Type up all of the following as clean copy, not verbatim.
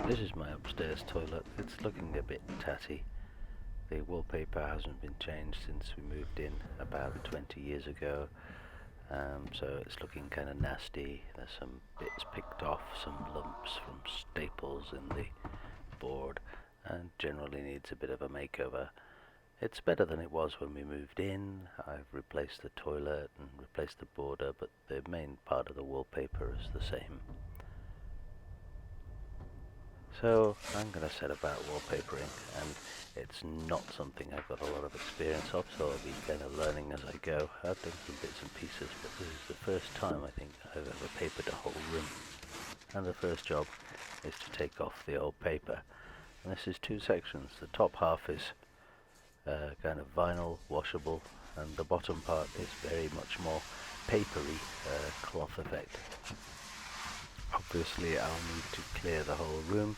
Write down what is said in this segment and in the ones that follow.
This is my upstairs toilet. It's looking a bit tatty. The wallpaper hasn't been changed since we moved in about 20 years ago, so it's looking kind of nasty. There's some bits picked off, some lumps from staples in the board, and generally needs a bit of a makeover. It's better than it was when we moved in. I've replaced the toilet and replaced the border, but the main part of the wallpaper is the same. So I'm going to set about wallpapering, and it's not something I've got a lot of experience of, so I'll be kind of learning as I go. I've done some bits and pieces, but this is the first time I think I've ever papered a whole room. And the first job is to take off the old paper. And this is two sections. The top half is kind of vinyl, washable, and the bottom part is very much more papery cloth effect. Obviously I'll need to clear the whole room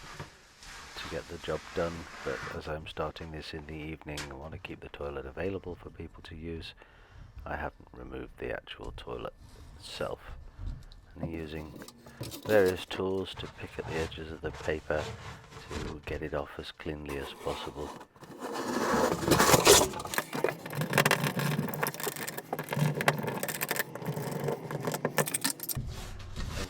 to get the job done, but as I'm starting this in the evening, I want to keep the toilet available for people to use. I haven't removed the actual toilet itself, and I'm using various tools to pick at the edges of the paper to get it off as cleanly as possible.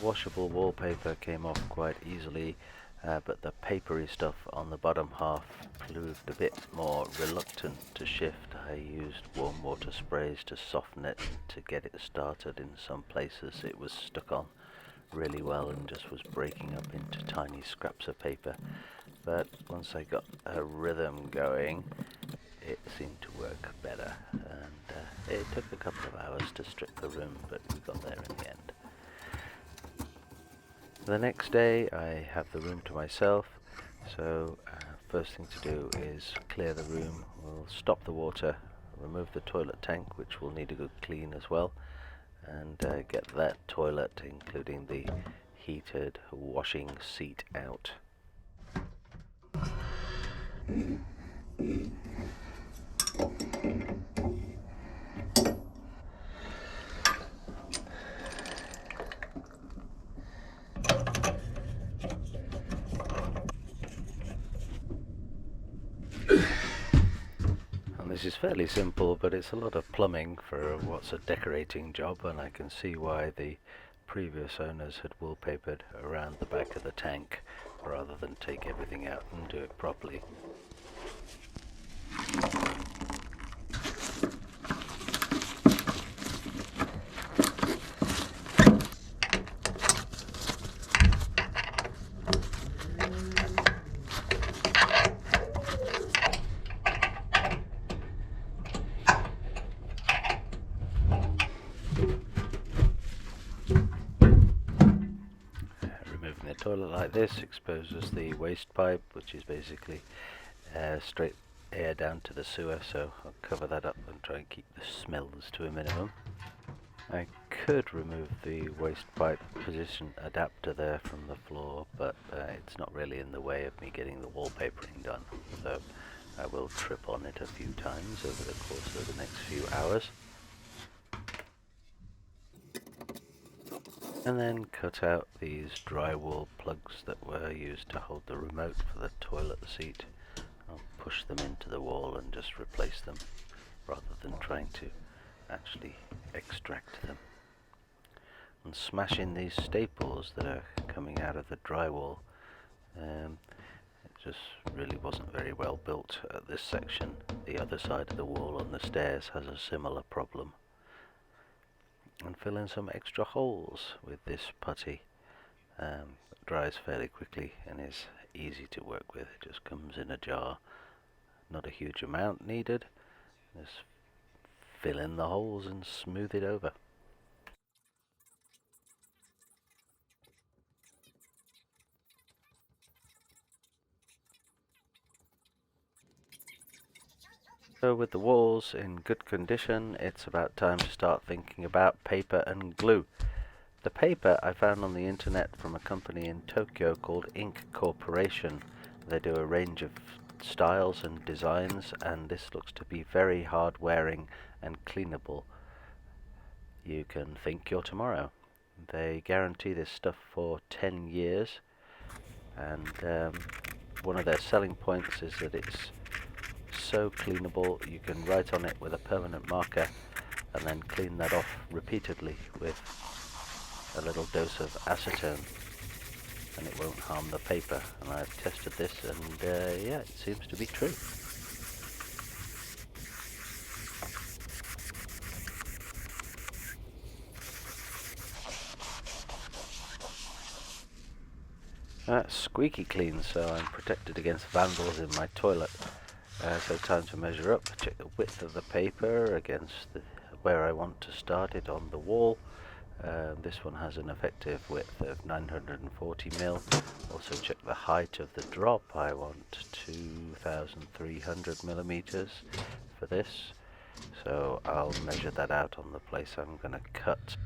Washable wallpaper came off quite easily, but the papery stuff on the bottom half proved a bit more reluctant to shift. I used warm water sprays to soften it and to get it started. In some places it was stuck on really well and just was breaking up into tiny scraps of paper, but once I got a rhythm going it seemed to work better, and it took a couple of hours to strip the room, but we got there in the end. The next day I have the room to myself, so first thing to do is clear the room. We'll stop the water, remove the toilet tank, which will need a good clean as well, and get that toilet, including the heated washing seat, out. This is fairly simple, but it's a lot of plumbing for what's a decorating job, and I can see why the previous owners had wallpapered around the back of the tank rather than take everything out and do it properly. Removing the toilet like this exposes the waste pipe, which is basically straight air down to the sewer, so I'll cover that up and try and keep the smells to a minimum. I could remove the waste pipe position adapter there from the floor, but it's not really in the way of me getting the wallpapering done, so I will trip on it a few times over the course of the next few hours. And then cut out these drywall plugs that were used to hold the remote for the toilet seat. I'll push them into the wall and just replace them, rather than trying to actually extract them. And smash in these staples that are coming out of the drywall. It just really wasn't very well built at this section. The other side of the wall on the stairs has a similar problem. And fill in some extra holes with this putty. It dries fairly quickly and is easy to work with. It just comes in a jar. Not a huge amount needed. Just fill in the holes and smooth it over. So with the walls in good condition, it's about time to start thinking about paper and glue. The paper I found on the internet from a company in Tokyo called Ink Corporation. They do a range of styles and designs, and this looks to be very hard wearing and cleanable. You can think your tomorrow. They guarantee this stuff for 10 years, and one of their selling points is that it's so cleanable. You can write on it with a permanent marker and then clean that off repeatedly with a little dose of acetone, and it won't harm the paper. And I've tested this, and yeah, it seems to be true. Squeaky clean, so I'm protected against vandals in my toilet. So time to measure up, check the width of the paper against where I want to start it on the wall. This one has an effective width of 940 mil. Also check the height of the drop. I want 2,300 millimeters for this, so I'll measure that out on the place I'm going to cut.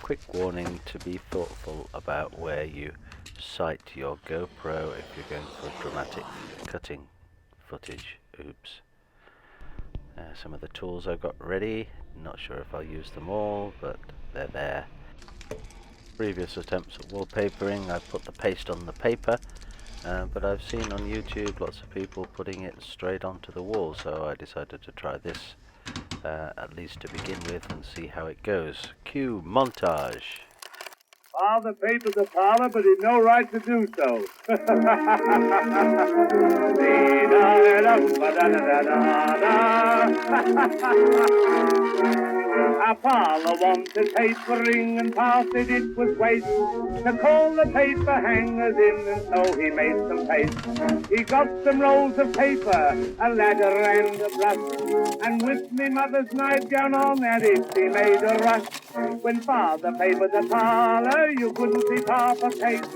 Quick warning to be thoughtful about where you sight your GoPro if you're going for dramatic cutting footage. Oops. Some of the tools I've got ready, not sure if I'll use them all, but they're there. Previous attempts at wallpapering, I put the paste on the paper, but I've seen on YouTube lots of people putting it straight onto the wall, so I decided to try this. At least to begin with, and see how it goes. Cue montage. Father papered the parlor, but he'd no right to do so. Our parlor wanted papering and passed it was waste to call the paper hangers in, and so he made some paste. He got some rolls of paper, a ladder and a brush, and with me mother's nightgown on that he made a rush. When father papered the parlor, you couldn't see Papa paste.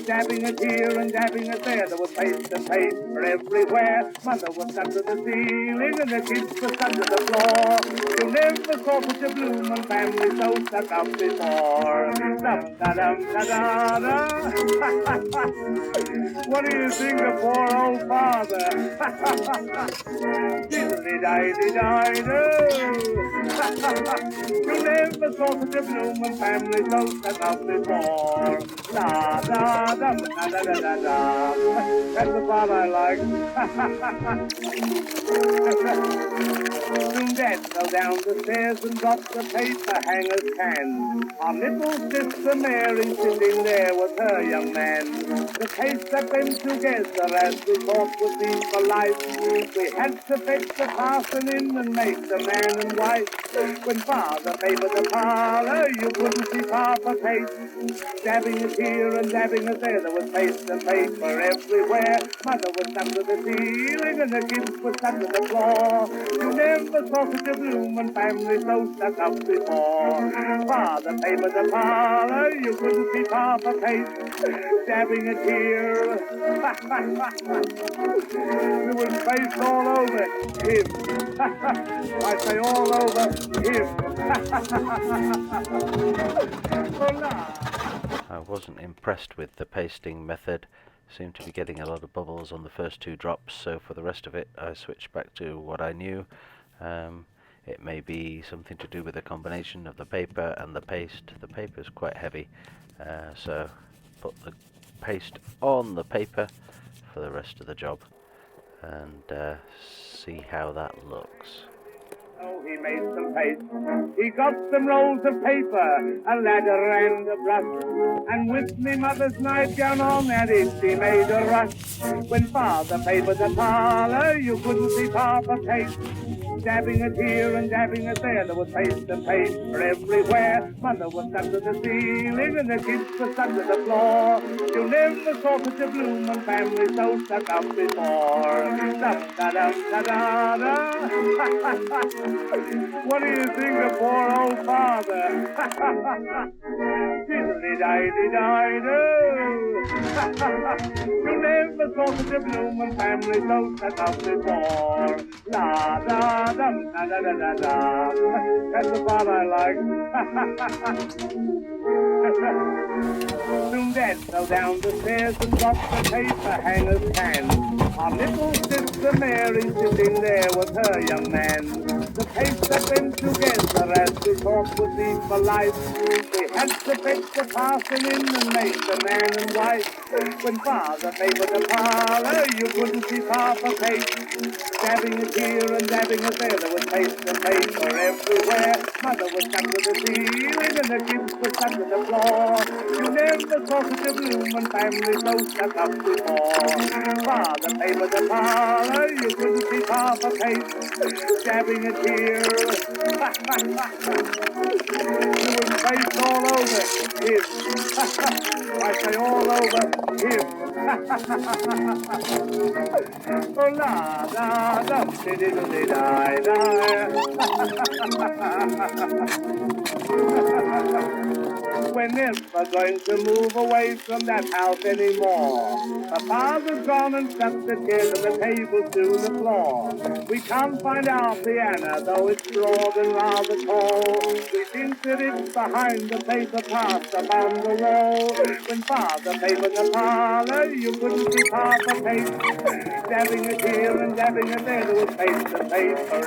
Dabbing it here and dabbing it there was paste and paper everywhere. Mother was stuck to the ceiling and the kids were stuck to the floor. You never saw such a bloomin' family so stuck up before. Dum-da-dum-da-da-da. What do you think of poor old father? Diddly-di-di-di-do. You never saw such a bloomin' family so stuck up before. Da-da-dum-da-da-da-da. That's the part I like. Soon Dad fell down the stairs and dropped the paper hanger's can. Our little sister Mary sitting there with her young man. The case set them together as we thought would be for life. We had to fetch the parson in and make the man and wife. When father papered the parlor, you couldn't see Papa paste. Dabbing it here and dabbing it there was paste and paper everywhere. Mother was stuck to the ceiling and the kids were stuck to the floor. You never saw such a bloomin' family so stuck up before. Father papered the parlor, you couldn't see Papa paste. Dabbing it here. There was paste all over him. I say all over him. I wasn't impressed with the pasting method. Seemed to be getting a lot of bubbles on the first two drops, so for the rest of it I switched back to what I knew. It may be something to do with the combination of the paper and the paste. The paper is quite heavy, so put the paste on the paper for the rest of the job and see how that looks. Oh, he made some paste. He got some rolls of paper, a ladder and a brush, and with me mother's nightgown on that he made a rush. When father papered the parlor, you couldn't see Papa paste. Dabbing it here and dabbing it there was paste and paper everywhere. Mother was stuck to the ceiling and the kids were stuck to the floor. You never saw such a bloomin' family so stuck up before. Dum-da-dum-da-da-da. What do you think of poor old father? Diddle-di-di-di-di-do. You never saw such a blooming family so set up before. La-da-dum-da-da-da-da-da. That's the part I like. Soon Dad fell down the stairs and dropped the paper hanger's hand. Our little sister Mary sitting there with her young man. The paper them together as we thought would be for life. We had to fetch the parson in and make the man and wife. When Father papered the parlor, you couldn't see Papa Pate. Dabbing it here and dabbing it there, there was paper everywhere. Mother was stuck to the ceiling and the kids were stuck to the floor. You never saw such a bloomin' family so stuck up before. Father papered the parlor, you couldn't see Papa Pate. Dabbing it here. You was face all over him. I say all over him. Oh la da dum diddle di di We're never going to move away from that house anymore. The father's gone and stuck the chairs and the tables to the floor. We can't find our piano, though it's broad and rather tall. We think that it's behind the paper passed upon the wall. When Father papered the parlor, you couldn't see Papa Pate. Dabbing it here and dabbing it there, there was paper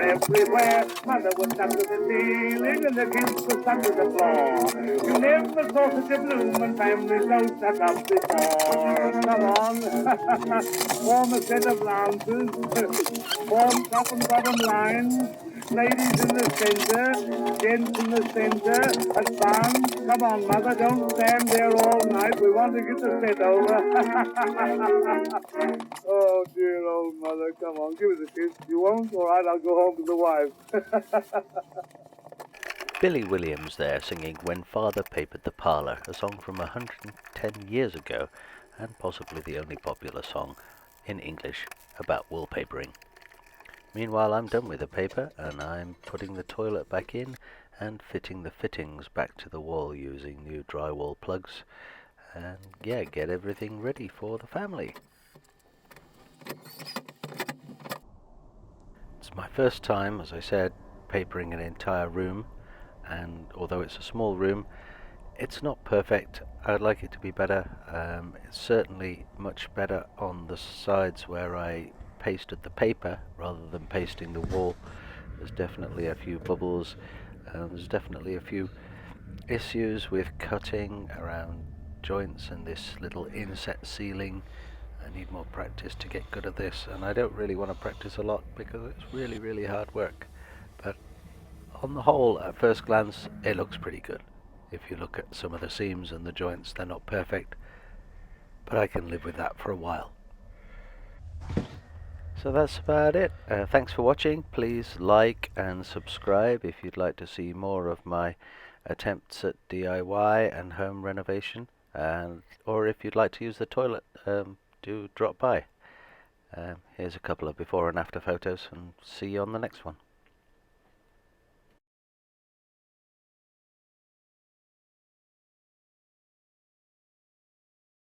everywhere. Mother was stuck to the ceiling and the kids were stuck to the floor. You never saw such a bloomin' family so stuck up before. Come on, form a set of lances, form top and bottom lines. Ladies in the center, gents in the center, advance. Come on, Mother, don't stand there all night. We want to get the set over. Oh, dear old Mother, come on, give us a kiss. You won't? All right, I'll go home to the wife. Billy Williams there singing When Father Papered the Parlour, a song from 110 years ago, and possibly the only popular song in English about wallpapering. Meanwhile, I'm done with the paper, and I'm putting the toilet back in and fitting the fittings back to the wall using new drywall plugs, and yeah, get everything ready for the family. It's my first time, as I said, papering an entire room, and although it's a small room, it's not perfect. I'd like it to be better. It's certainly much better on the sides where I pasted the paper rather than pasting the wall. There's definitely a few bubbles. There's definitely a few issues with cutting around joints and this little inset ceiling. I need more practice to get good at this, and I don't really want to practice a lot because it's really, really hard work. But on the whole, at first glance, it looks pretty good. If you look at some of the seams and the joints, they're not perfect, but I can live with that for a while. So that's about it. Thanks for watching. Please like and subscribe if you'd like to see more of my attempts at DIY and home renovation, or if you'd like to use the toilet, do drop by. Here's a couple of before and after photos, and see you on the next one.